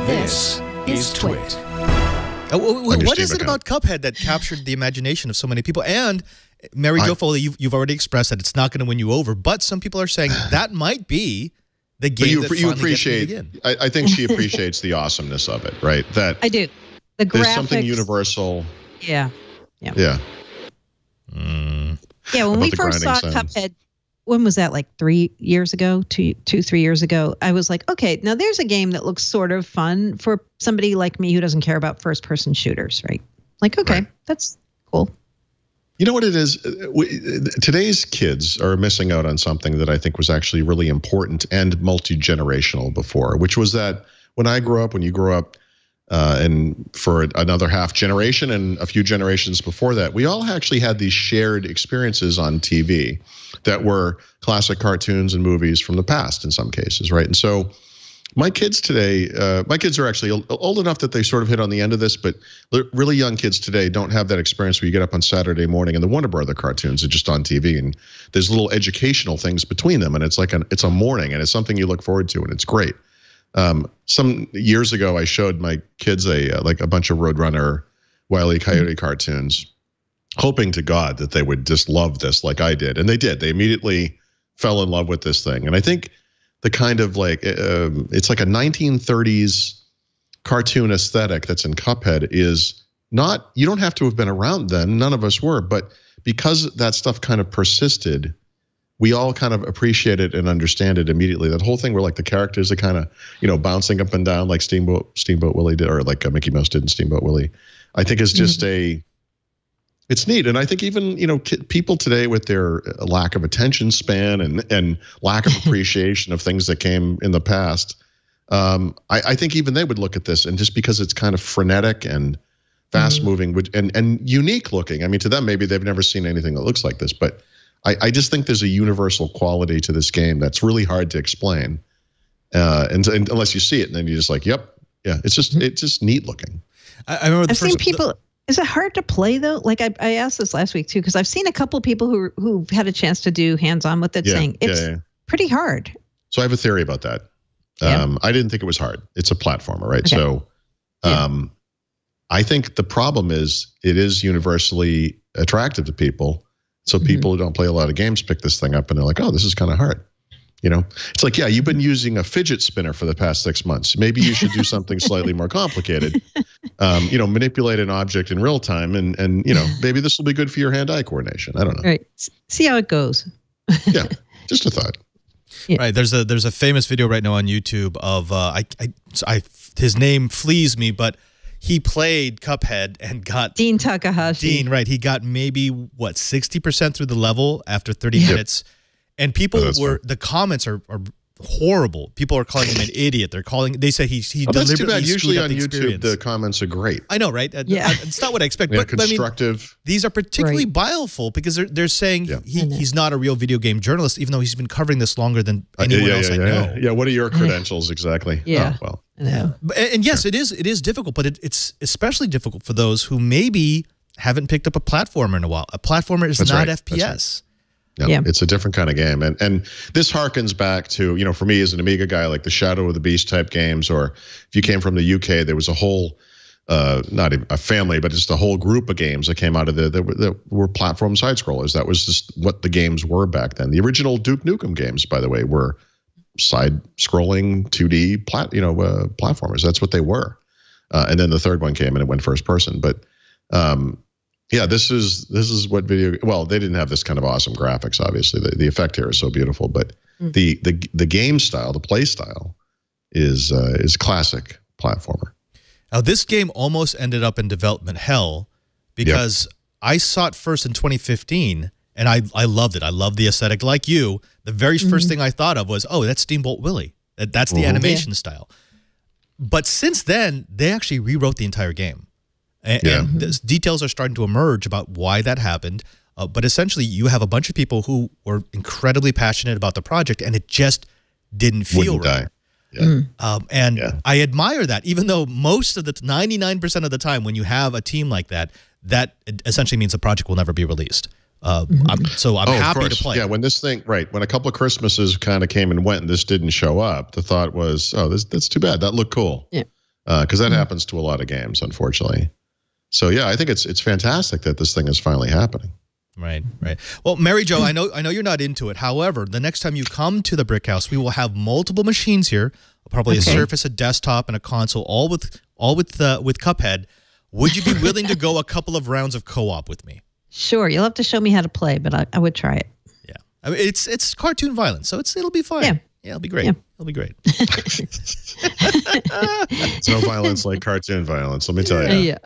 This is TWiT. What is it about Cuphead that captured the imagination of so many people? And Mary Jo Foley, you've already expressed that it's not going to win you over, but some people are saying that might be the game that finally gets me again. I think she appreciates the awesomeness of it, right? That I do. The graphics. There's something universal. Yeah. Yeah. Yeah, when we first saw Cuphead, when was that, like 3 years ago, 3 years ago, I was like, okay, now there's a game that looks sort of fun for somebody like me who doesn't care about first-person shooters, right? Like, okay, that's cool. You know what it is? Today's kids are missing out on something that I think was actually really important and multi-generational before, which was that when I grew up, when you grew up, and for another half generation and a few generations before that, we all actually had these shared experiences on TV that were classic cartoons and movies from the past in some cases, right? And so my kids today, my kids are actually old enough that they sort of hit on the end of this, but really young kids today don't have that experience where you get up on Saturday morning and the Warner Brother cartoons are just on TV and there's little educational things between them, and it's like it's a morning and it's something you look forward to and it's great. Some years ago, I showed my kids like a bunch of Roadrunner, Wile E. Coyote cartoons, hoping to God that they would just love this like I did, and they did. They immediately fell in love with this thing, and I think the kind of like it's like a 1930s cartoon aesthetic that's in Cuphead is not. You don't have to have been around then. None of us were, but because that stuff kind of persisted, we all kind of appreciate it and understand it immediately. That whole thing where like the characters are kind of, bouncing up and down like Steamboat Willie did, or like Mickey Mouse did in Steamboat Willie, I think is just it's neat. And I think even, people today with their lack of attention span and lack of appreciation of things that came in the past, I think even they would look at this, and just because it's kind of frenetic and fast moving and unique looking. I mean, to them, maybe they've never seen anything that looks like this, but I just think there's a universal quality to this game that's really hard to explain, and unless you see it, and then you're just like, "Yep, yeah." It's just neat looking. I remember I've seen people. Is it hard to play though? Like I asked this last week too, because I've seen a couple people who had a chance to do hands-on with it, saying it's pretty hard. So I have a theory about that. I didn't think it was hard. It's a platformer, right? Okay. So, I think the problem is it is universally attractive to people. So people who don't play a lot of games pick this thing up and they're like, oh, this is kind of hard. It's like, yeah, you've been using a fidget spinner for the past 6 months. Maybe you should do something slightly more complicated. Manipulate an object in real time and maybe this will be good for your hand-eye coordination. I don't know. Right. See how it goes. Yeah. Just a thought. Yeah. Right. There's a famous video right now on YouTube of his name flees me, but he played Cuphead and got Dean Takahashi. Dean, right? He got maybe 60% through the level after 30 minutes, and people the comments are horrible. People are calling him an idiot. They say he deliberately too bad. Usually screwed up on the YouTube, experience. The comments are great. I know, right? Yeah. It's not what I expect. Yeah, but constructive. I mean, these are particularly bileful because they're saying he's not a real video game journalist, even though he's been covering this longer than anyone else I know. Yeah. What are your credentials exactly? Yeah. Oh, well. Yeah. And yes, it is difficult, but it's especially difficult for those who maybe haven't picked up a platformer in a while. A platformer is not FPS. Yeah, it's a different kind of game, and this harkens back to for me as an Amiga guy, like the Shadow of the Beast type games, or if you came from the UK, there was a whole not a family, but just a whole group of games that came out of there that were platform side scrollers. That was just what the games were back then. The original Duke Nukem games, by the way, were side-scrolling 2D platformers. That's what they were. And then the third one came and it went first person. But yeah, this is what video. Well, they didn't have this kind of awesome graphics. Obviously, the effect here is so beautiful. But the game style, the play style, is classic platformer. Now, this game almost ended up in development hell because I saw it first in 2015. And I loved it. I loved the aesthetic. Like you, the very first thing I thought of was, oh, that's Steamboat Willie. That's the animation style. But since then, they actually rewrote the entire game. And details are starting to emerge about why that happened. But essentially, you have a bunch of people who were incredibly passionate about the project, and it just didn't feel right. I admire that, even though most of the 99% of the time when you have a team like that, that essentially means the project will never be released. I'm happy to play. Yeah, when this thing, when a couple of Christmases kind of came and went and this didn't show up, the thought was, oh, that's too bad. That looked cool. Yeah. because that happens to a lot of games, unfortunately. So yeah, I think it's fantastic that this thing is finally happening. Right, right. Well, Mary Jo, I know you're not into it. However, the next time you come to the Brick House, we will have multiple machines here, probably a Surface, a desktop, and a console, all with Cuphead. Would you be willing to go a couple of rounds of co-op with me? Sure. You'll have to show me how to play, but I would try it. Yeah, I mean, it's cartoon violence, so it'll be fun. Yeah. Yeah, it'll be great. Yeah. It'll be great. It's no violence like cartoon violence, let me tell you. Yeah.